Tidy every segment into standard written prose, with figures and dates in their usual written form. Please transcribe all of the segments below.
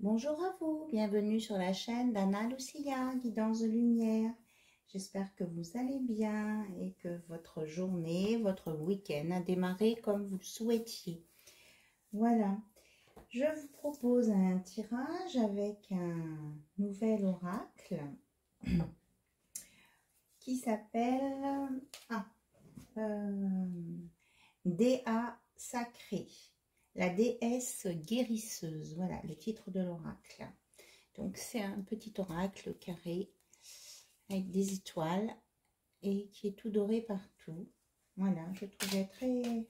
Bonjour à vous, bienvenue sur la chaîne d'Anna Lucia, Guidance de Lumière. J'espère que vous allez bien et que votre journée, votre week-end a démarré comme vous le souhaitiez. Voilà, je vous propose un tirage avec un nouvel oracle qui s'appelle Déa Sacrée, la déesse guérisseuse. Voilà le titre de l'oracle. Donc c'est un petit oracle carré avec des étoiles et qui est tout doré partout. Voilà, je trouvais très...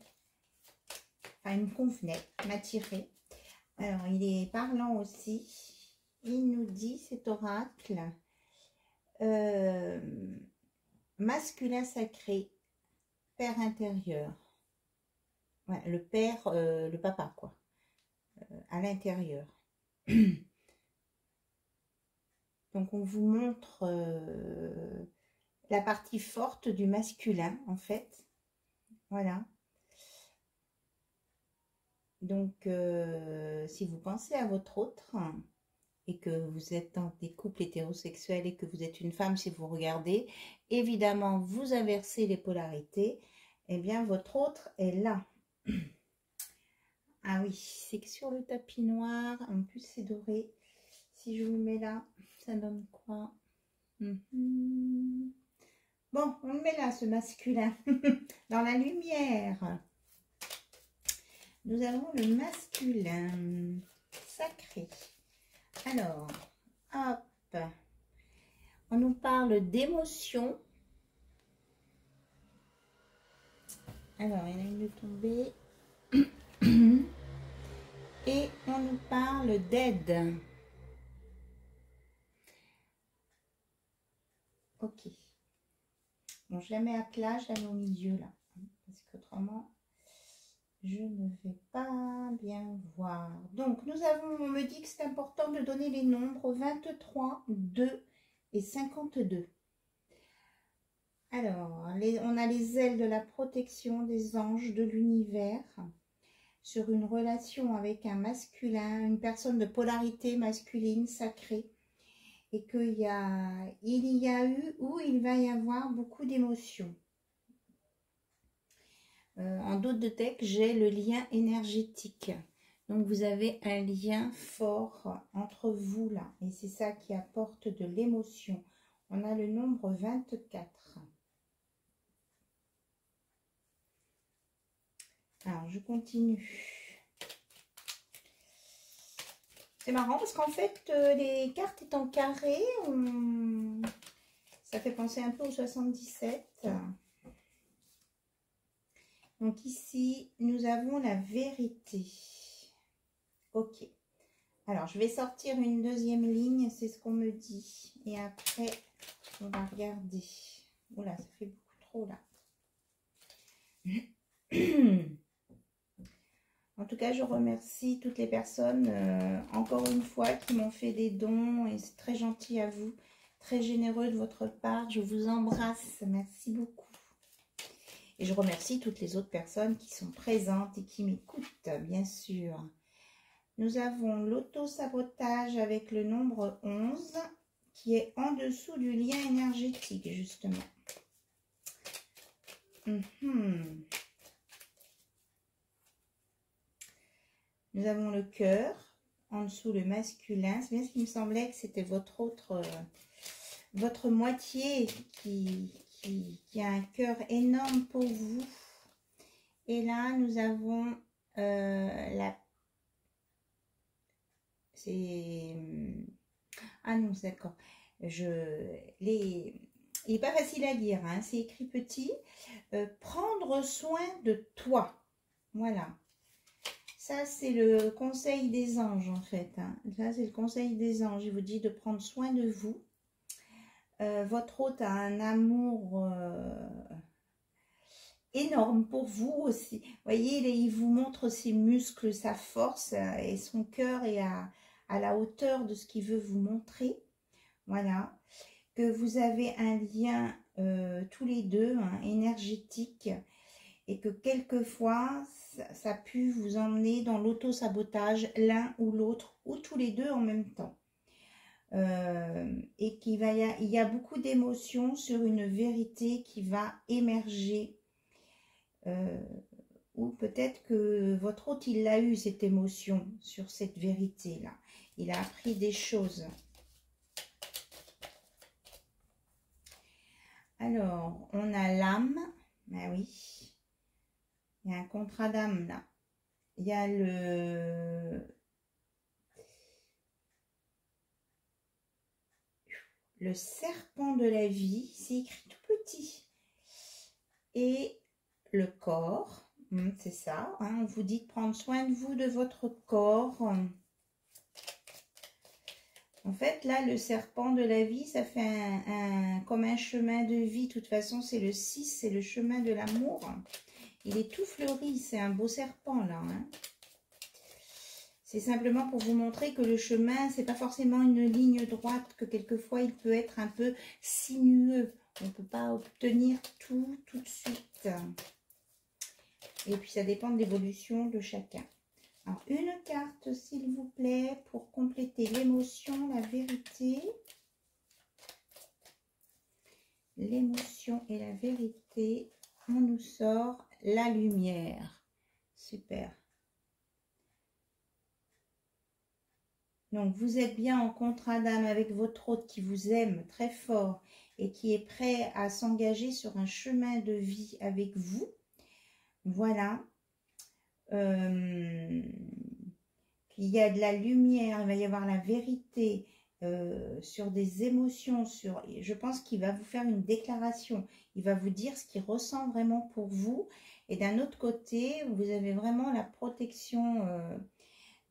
Enfin, il me convenait, m'attirait. Alors, il est parlant aussi. Il nous dit, cet oracle, masculin sacré, père intérieur. Ouais, le père, le papa, quoi, à l'intérieur. Donc, on vous montre la partie forte du masculin, en fait. Voilà. Donc, si vous pensez à votre autre et que vous êtes dans des couples hétérosexuels et que vous êtes une femme, si vous regardez, évidemment, vous inversez les polarités, eh bien, votre autre est là. Ah oui, c'est que sur le tapis noir, en plus c'est doré. Si je vous mets là, ça donne quoi? Bon, on le met là, ce masculin, dans la lumière. Nous avons le masculin sacré. Alors, hop, on nous parle d'émotion. Alors, il y en a une de tombée. Et on nous parle d'aide. Ok. Bon, je la mets à plat, je la mets au milieu là. Parce qu'autrement, je ne vais pas bien voir. Donc, on me dit que c'est important de donner les nombres 23, 2 et 52. Alors, on a les ailes de la protection des anges de l'univers sur une relation avec un masculin, une personne de polarité masculine sacrée, et qu'il y a eu ou il va y avoir beaucoup d'émotions. En d'autres de texte, j'ai le lien énergétique. Donc, vous avez un lien fort entre vous là, et c'est ça qui apporte de l'émotion. On a le nombre 24. Alors, je continue. C'est marrant parce qu'en fait, les cartes étant carrées, ça fait penser un peu au 77. Donc ici, nous avons la vérité. Ok. Alors, je vais sortir une deuxième ligne, c'est ce qu'on me dit. Et après, on va regarder. Oula, ça fait beaucoup trop là. En tout cas, je remercie toutes les personnes, encore une fois, qui m'ont fait des dons. Et c'est très gentil à vous, très généreux de votre part. Je vous embrasse. Merci beaucoup. Et je remercie toutes les autres personnes qui sont présentes et qui m'écoutent, bien sûr. Nous avons l'auto-sabotage avec le nombre 11, qui est en dessous du lien énergétique, justement. Nous avons le cœur, en dessous le masculin. C'est bien ce qui me semblait que c'était votre moitié qui a un cœur énorme pour vous. Et là, nous avons ah non, d'accord. Il n'est pas facile à lire, hein, c'est écrit petit. Prendre soin de toi. Voilà. Ça, c'est le conseil des anges, en fait. Hein. Ça, c'est le conseil des anges. Il vous dit de prendre soin de vous. Votre hôte a un amour énorme pour vous aussi. Vous voyez, il vous montre ses muscles, sa force et son cœur est à la hauteur de ce qu'il veut vous montrer. Voilà. Que vous avez un lien tous les deux, hein, énergétique. et que quelquefois, ça a pu vous emmener dans l'auto-sabotage, l'un ou l'autre, ou tous les deux en même temps. Et il y a beaucoup d'émotions sur une vérité qui va émerger. Ou peut-être que votre hôte, il a eu cette émotion sur cette vérité-là. Il a appris des choses. Alors, on a l'âme. Ah oui. Il y a un contrat d'âme là. Il y a le serpent de la vie. C'est écrit tout petit. Et le corps. C'est ça. Hein, on vous dit de prendre soin de vous, de votre corps. En fait, là, le serpent de la vie, ça fait comme un chemin de vie. De toute façon, c'est le 6, c'est le chemin de l'amour. Il est tout fleuri, c'est un beau serpent, là. Hein. C'est simplement pour vous montrer que le chemin, c'est pas forcément une ligne droite, que quelquefois, il peut être un peu sinueux. On ne peut pas obtenir tout de suite. Et puis, ça dépend de l'évolution de chacun. Alors, une carte, s'il vous plaît, pour compléter l'émotion, la vérité. L'émotion et la vérité. On nous sort la lumière. Super. Donc, vous êtes bien en contrat d'âme avec votre hôte qui vous aime très fort et qui est prêt à s'engager sur un chemin de vie avec vous. Voilà. Il y a de la lumière, il va y avoir la vérité sur des émotions, je pense qu'il va vous faire une déclaration, il va vous dire ce qu'il ressent vraiment pour vous, et d'un autre côté, vous avez vraiment la protection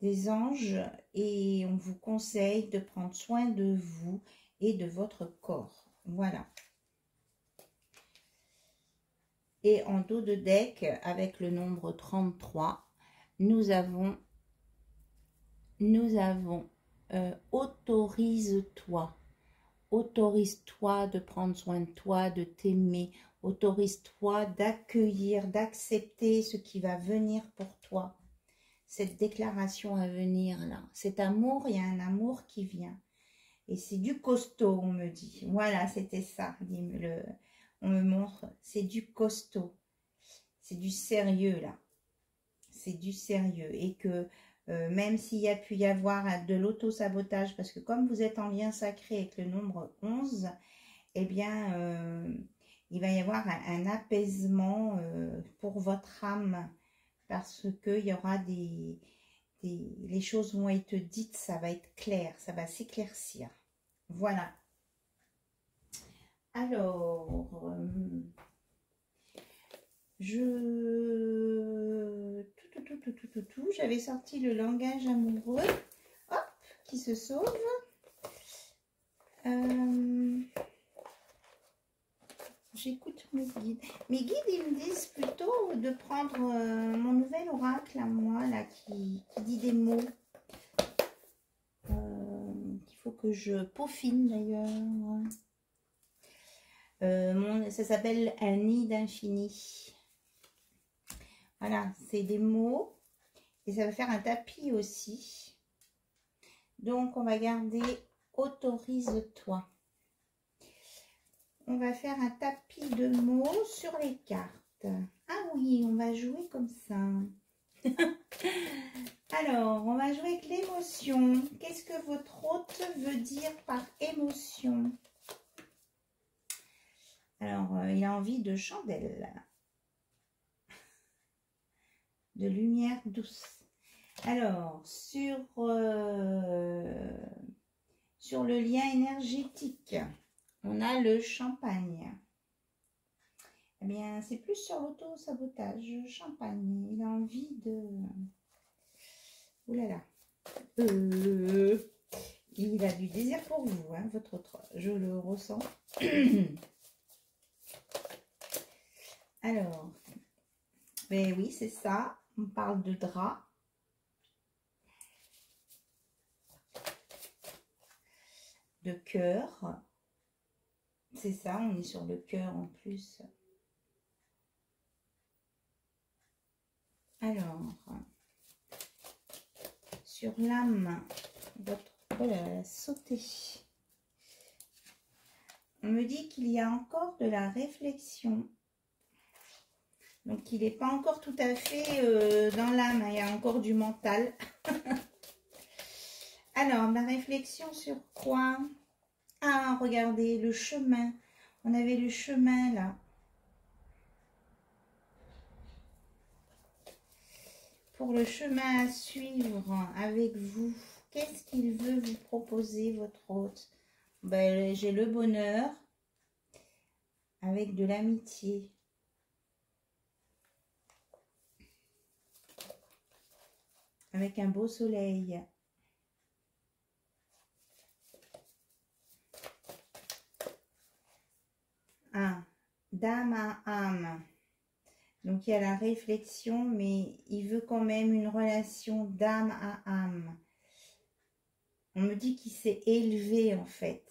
des anges, et on vous conseille de prendre soin de vous et de votre corps, voilà. Et en dos de deck, avec le nombre 33, nous avons autorise-toi. Autorise-toi de prendre soin de toi, de t'aimer. Autorise-toi d'accueillir, d'accepter ce qui va venir pour toi. Cette déclaration à venir là. Cet amour, il y a un amour qui vient. Et c'est du costaud, on me dit. Voilà, c'était ça. On me montre, c'est du costaud. C'est du sérieux là. C'est du sérieux. Et que même s'il y a pu y avoir de l'auto-sabotage, parce que comme vous êtes en lien sacré avec le nombre 11, eh bien, il va y avoir un apaisement pour votre âme, parce qu'il y aura les choses vont être dites, ça va être clair, ça va s'éclaircir. Voilà. Alors, j'avais sorti le langage amoureux, hop, qui se sauve. J'écoute mes guides. Mes guides, ils me disent plutôt de prendre mon nouvel oracle à moi, là, qui dit des mots. Il faut que je peaufine d'ailleurs. Ça s'appelle un nid d'infini. Voilà, c'est des mots. Et ça va faire un tapis aussi. Donc, on va garder autorise-toi. On va faire un tapis de mots sur les cartes. Ah oui, on va jouer comme ça. Alors, on va jouer avec l'émotion. Qu'est-ce que votre hôte veut dire par émotion? Alors, il a envie de chandelle. De lumière douce. Alors, sur le lien énergétique, on a le champagne. Eh bien, c'est plus sur l'auto-sabotage. Champagne, il a envie de... Ouh là là. Il a du désir pour vous, hein, votre autre. Je le ressens. Alors, mais oui, c'est ça. On parle de drap. De cœur. C'est ça, on est sur le cœur en plus. Alors, sur l'âme, votre... Oh là, elle a sauté. On me dit qu'il y a encore de la réflexion. Donc, il n'est pas encore tout à fait dans l'âme. Il y a encore du mental. Alors, la réflexion sur quoi? Ah, regardez, le chemin. On avait le chemin, là. Pour le chemin à suivre avec vous, qu'est-ce qu'il veut vous proposer, votre hôte? Ben, j'ai le bonheur avec de l'amitié. Avec un beau soleil. Ah, dame à âme. Donc, il y a la réflexion, mais il veut quand même une relation d'âme à âme. On me dit qu'il s'est élevé, en fait.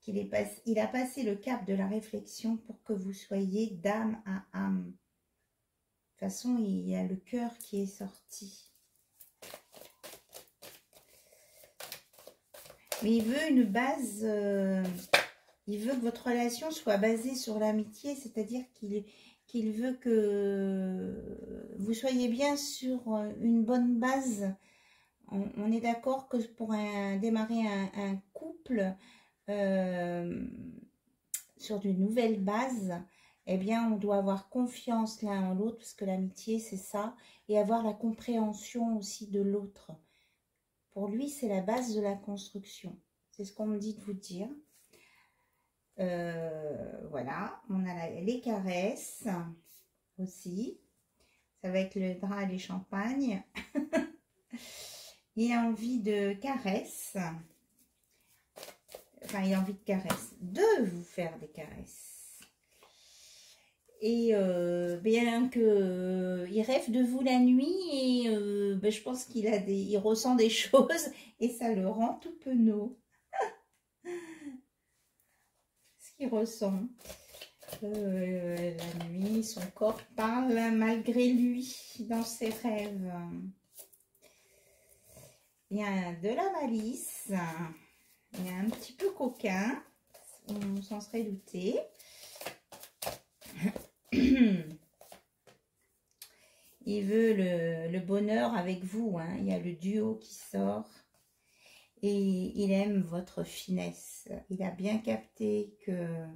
Il a passé le cap de la réflexion pour que vous soyez d'âme à âme. De toute façon, il y a le cœur qui est sorti. Mais il veut une base... il veut que votre relation soit basée sur l'amitié, c'est-à-dire qu'il veut que vous soyez bien sur une bonne base. On est d'accord que pour démarrer un couple sur de nouvelles bases, eh bien, on doit avoir confiance l'un en l'autre, parce que l'amitié, c'est ça, et avoir la compréhension aussi de l'autre. Pour lui, c'est la base de la construction. C'est ce qu'on me dit de vous dire. Voilà, on a les caresses aussi. Ça va être le drap et les champagnes. Il a envie de caresses. Enfin, il a envie de caresses. De vous faire des caresses. Et bien que il rêve de vous la nuit et ben, je pense il ressent des choses et ça le rend tout penaud. Ce qu'il ressent. La nuit, son corps parle malgré lui dans ses rêves. Il y a de la malice. Il y a un petit peu coquin. On s'en serait douté. Il veut le bonheur avec vous. Hein. Il y a le duo qui sort. Et il aime votre finesse. Il a bien capté que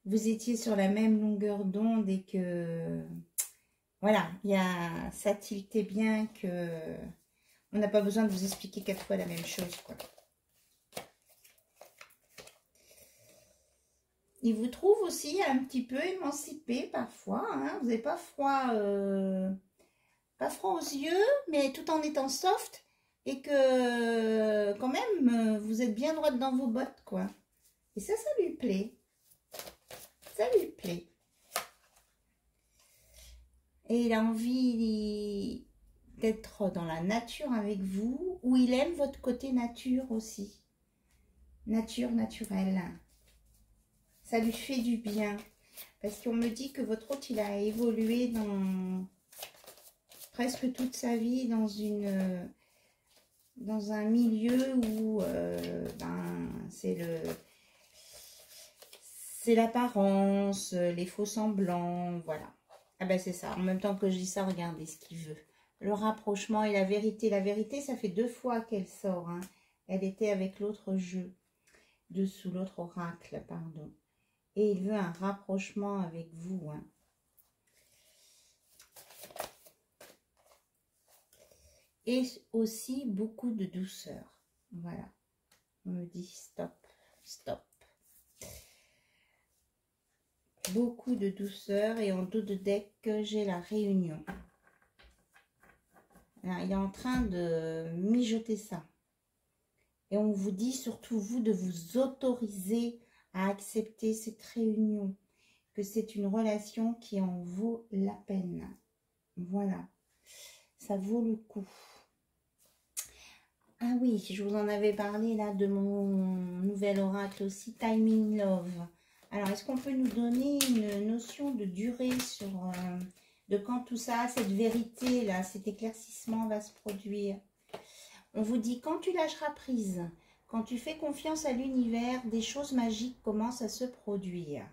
vous étiez sur la même longueur d'onde et que... Voilà, ça tiltait bien que... On n'a pas besoin de vous expliquer 4 fois la même chose, quoi. Il vous trouve aussi un petit peu émancipé parfois. Hein. Vous n'avez pas froid aux yeux, mais tout en étant soft. Et que quand même, vous êtes bien droite dans vos bottes, quoi. Et ça lui plaît. Ça lui plaît. Et il a envie d'être dans la nature avec vous, ou il aime votre côté nature aussi. Nature naturelle. Ça lui fait du bien. Parce qu'on me dit que votre hôte, il a évolué dans presque toute sa vie dans un milieu où c'est l'apparence, les faux semblants, voilà. Ah ben c'est ça, en même temps que je dis ça, regardez ce qu'il veut. Le rapprochement et la vérité. La vérité, ça fait 2 fois qu'elle sort. Hein. Elle était avec l'autre jeu, dessous l'autre oracle, pardon. Et il veut un rapprochement avec vous. Hein. Et aussi beaucoup de douceur. Voilà. On me dit stop, stop. Beaucoup de douceur et en dos de deck, j'ai la réunion. Alors, il est en train de mijoter ça. Et on vous dit surtout, vous, de vous autoriser à accepter cette réunion. Que c'est une relation qui en vaut la peine. Voilà. Ça vaut le coup. Ah oui, je vous en avais parlé là de mon nouvel oracle aussi, Timing Love. Alors, est-ce qu'on peut nous donner une notion de durée sur de quand tout ça, cette vérité-là, cet éclaircissement va se produire. On vous dit, quand tu lâcheras prise, quand tu fais confiance à l'univers, des choses magiques commencent à se produire.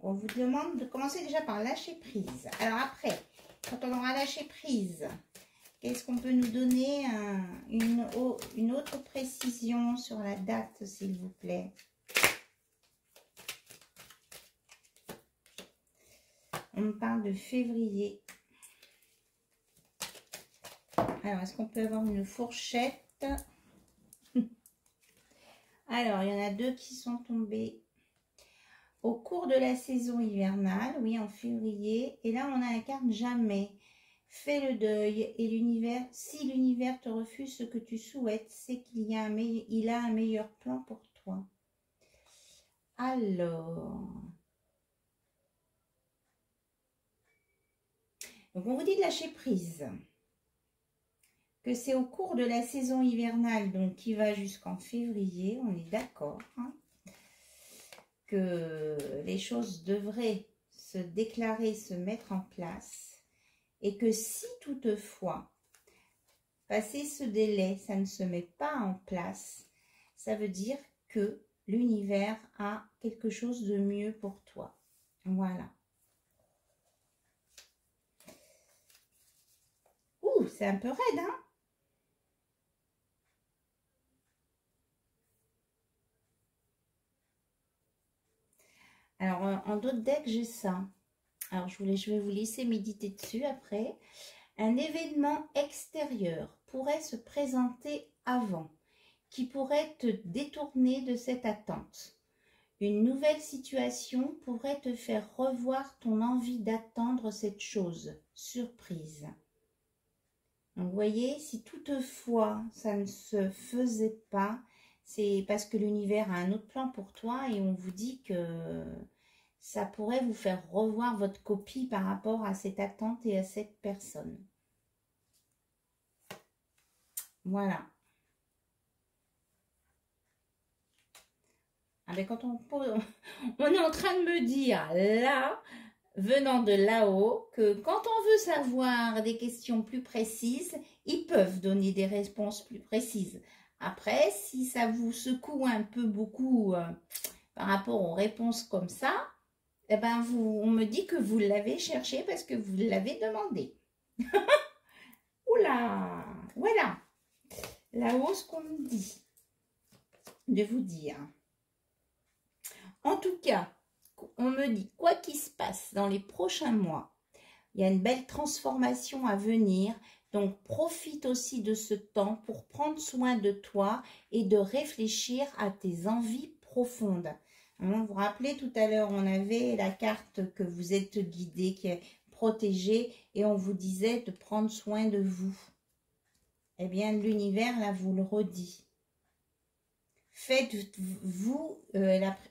On vous demande de commencer déjà par lâcher prise. Alors après, quand on aura lâché prise, qu'est-ce qu'on peut nous donner une autre précision sur la date, s'il vous plaît? On me parle de février. Alors, est-ce qu'on peut avoir une fourchette? Alors, il y en a deux qui sont tombés. Au cours de la saison hivernale, oui, en février. Et là, on incarne jamais. Fais le deuil et l'univers, si l'univers te refuse ce que tu souhaites, c'est qu'il a un meilleur plan pour toi. Alors, donc on vous dit de lâcher prise. Que c'est au cours de la saison hivernale, donc qui va jusqu'en février, on est d'accord, hein, que les choses devraient se déclarer, se mettre en place, et que si toutefois, passé ce délai, ça ne se met pas en place, ça veut dire que l'univers a quelque chose de mieux pour toi. Voilà. Ouh, c'est un peu raide, hein? Alors, en d'autres decks, j'ai ça. Alors, je vais vous laisser méditer dessus après. Un événement extérieur pourrait se présenter avant, qui pourrait te détourner de cette attente. Une nouvelle situation pourrait te faire revoir ton envie d'attendre cette chose, surprise. Donc, vous voyez, si toutefois ça ne se faisait pas, c'est parce que l'univers a un autre plan pour toi et on vous dit que ça pourrait vous faire revoir votre copie par rapport à cette attente et à cette personne. Voilà. Ah ben quand on est en train de me dire là, venant de là-haut, que quand on veut savoir des questions plus précises, ils peuvent donner des réponses plus précises. Après, si ça vous secoue un peu beaucoup par rapport aux réponses comme ça, eh ben on me dit que vous l'avez cherché parce que vous l'avez demandé. Oula, voilà. Là-haut, ce qu'on me dit de vous dire. En tout cas, on me dit, quoi qu'il se passe dans les prochains mois, il y a une belle transformation à venir. Donc, profite aussi de ce temps pour prendre soin de toi et de réfléchir à tes envies profondes. Vous vous rappelez, tout à l'heure, on avait la carte que vous êtes guidé, qui est protégée, et on vous disait de prendre soin de vous. Eh bien, l'univers, là, vous le redit. Faites-vous,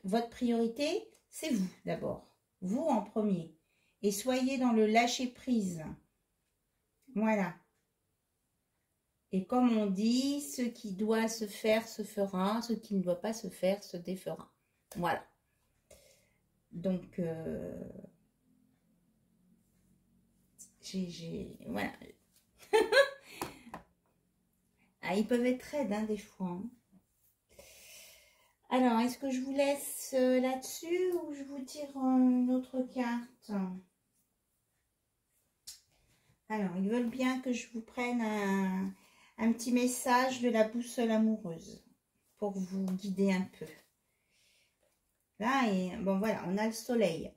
votre priorité, c'est vous d'abord. Vous en premier. Et soyez dans le lâcher-prise. Voilà. Et comme on dit, ce qui doit se faire se fera, ce qui ne doit pas se faire se défera. Voilà. Donc, voilà. Ah, ils peuvent être raides, hein, des fois. Hein. Alors, est-ce que je vous laisse là-dessus ou je vous tire une autre carte? Alors, ils veulent bien que je vous prenne un petit message de la boussole amoureuse pour vous guider un peu. Là, et bon voilà, on a le soleil.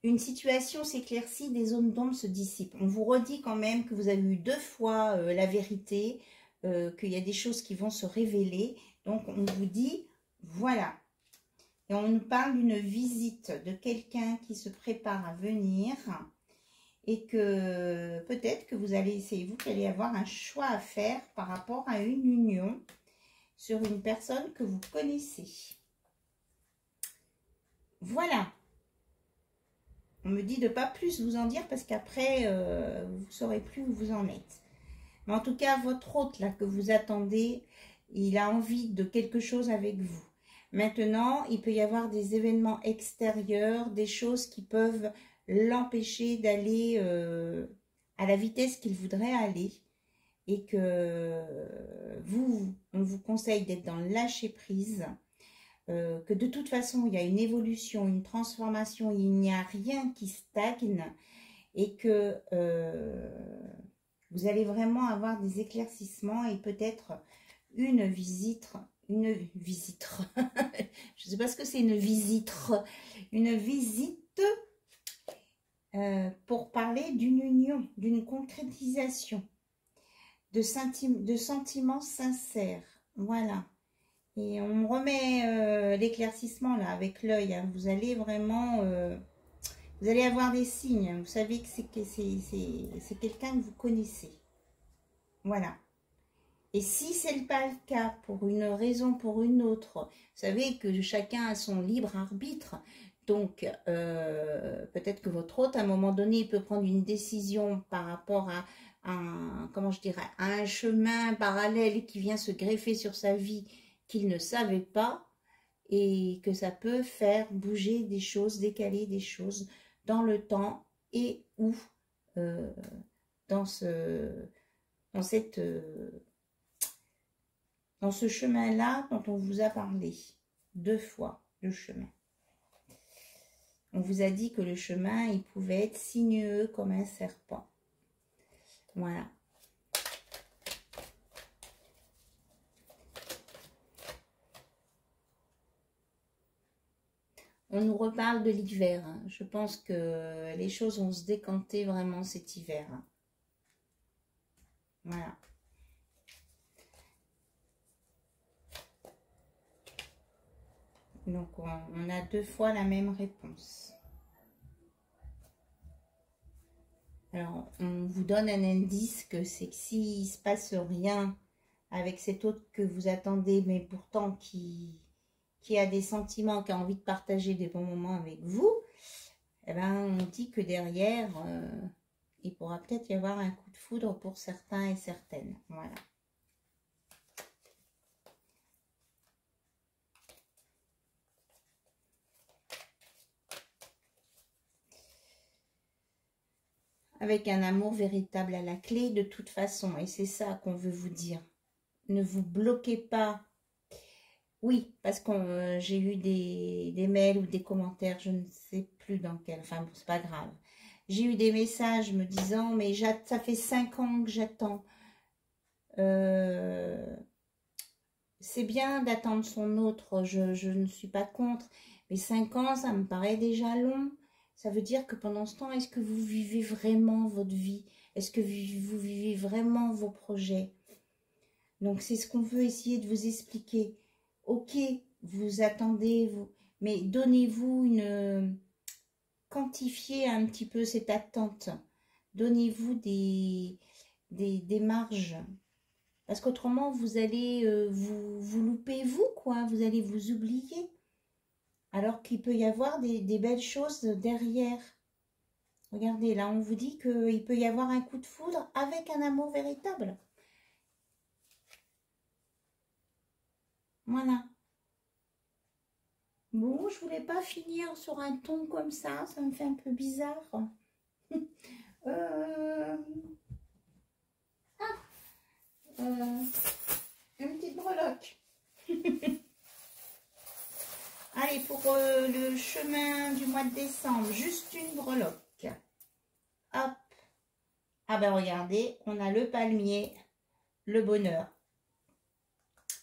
Une situation s'éclaircit, des zones d'ombre se dissipent. On vous redit quand même que vous avez eu 2 fois la vérité, qu'il y a des choses qui vont se révéler. Donc, on vous dit, voilà. Et on nous parle d'une visite de quelqu'un qui se prépare à venir. Et que peut-être que vous allez essayer, vous allez avoir un choix à faire par rapport à une union sur une personne que vous connaissez. Voilà. On me dit de ne pas plus vous en dire parce qu'après, vous ne saurez plus où vous en êtes. Mais en tout cas, votre hôte là que vous attendez, il a envie de quelque chose avec vous. Maintenant, il peut y avoir des événements extérieurs, des choses qui peuvent l'empêcher d'aller à la vitesse qu'il voudrait aller. Et que on vous conseille d'être dans le lâcher-prise, que de toute façon, il y a une évolution, une transformation, il n'y a rien qui stagne, et que vous allez vraiment avoir des éclaircissements et peut-être une visite, je ne sais pas ce que c'est une visite pour parler d'une union, d'une concrétisation, de sentiments sincères, voilà. Et on remet l'éclaircissement là avec l'œil, hein. Vous allez vraiment, vous allez avoir des signes, vous savez que c'est quelqu'un que vous connaissez, voilà. Et si ce n'est pas le cas, pour une raison, pour une autre, vous savez que chacun a son libre arbitre, donc peut-être que votre hôte, à un moment donné, il peut prendre une décision par rapport à comment je dirais, à un chemin parallèle qui vient se greffer sur sa vie qu'il ne savait pas, et que ça peut faire bouger des choses, décaler des choses dans le temps, et ou dans ce chemin-là dont on vous a parlé 2 fois, le chemin. On vous a dit que le chemin, il pouvait être sinueux comme un serpent. Voilà. On nous reparle de l'hiver, hein. Je pense que les choses vont se décanter vraiment cet hiver, hein. Voilà. Donc, on a 2 fois la même réponse. Alors, on vous donne un indice que c'est que s'il ne se passe rien avec cet autre que vous attendez, mais pourtant qui a des sentiments, qui a envie de partager des bons moments avec vous, eh ben, on dit que derrière, il pourra peut-être y avoir un coup de foudre pour certains et certaines. Voilà. Avec un amour véritable à la clé de toute façon. Et c'est ça qu'on veut vous dire. Ne vous bloquez pas. Oui, parce que j'ai eu des mails ou des commentaires, je ne sais plus dans quel, enfin bon, c'est pas grave. J'ai eu des messages me disant, mais ça fait 5 ans que j'attends. C'est bien d'attendre son autre, je ne suis pas contre, mais 5 ans, ça me paraît déjà long. Ça veut dire que pendant ce temps, est-ce que vous vivez vraiment votre vie? Est-ce que vous vivez vraiment vos projets? Donc, c'est ce qu'on veut essayer de vous expliquer. Ok, vous attendez, mais donnez-vous quantifiez un petit peu cette attente. Donnez-vous des marges. Parce qu'autrement, vous allez vous louper, quoi. Vous allez vous oublier. Alors qu'il peut y avoir des belles choses derrière. Regardez, là, on vous dit qu'il peut y avoir un coup de foudre avec un amour véritable. Voilà. Bon, je voulais pas finir sur un ton comme ça me fait un peu bizarre. Une petite breloque. Allez, pour le chemin du mois de décembre, juste une breloque. Hop. Ah ben regardez, on a le palmier, le bonheur.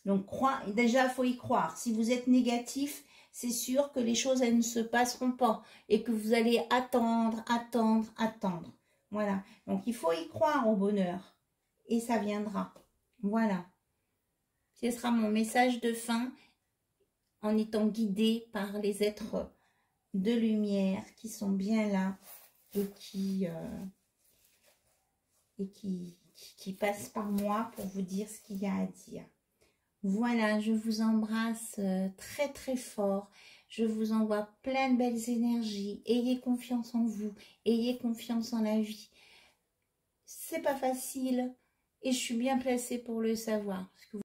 Donc, déjà, il faut y croire. Si vous êtes négatif, c'est sûr que les choses, elles ne se passeront pas. Et que vous allez attendre, attendre, attendre. Voilà. Donc, il faut y croire au bonheur. Et ça viendra. Voilà. Ce sera mon message de fin, en étant guidé par les êtres de lumière qui sont bien là et qui passent par moi pour vous dire ce qu'il y a à dire. Voilà, je vous embrasse très très fort. Je vous envoie plein de belles énergies. Ayez confiance en vous. Ayez confiance en la vie. C'est pas facile et je suis bien placée pour le savoir. Parce que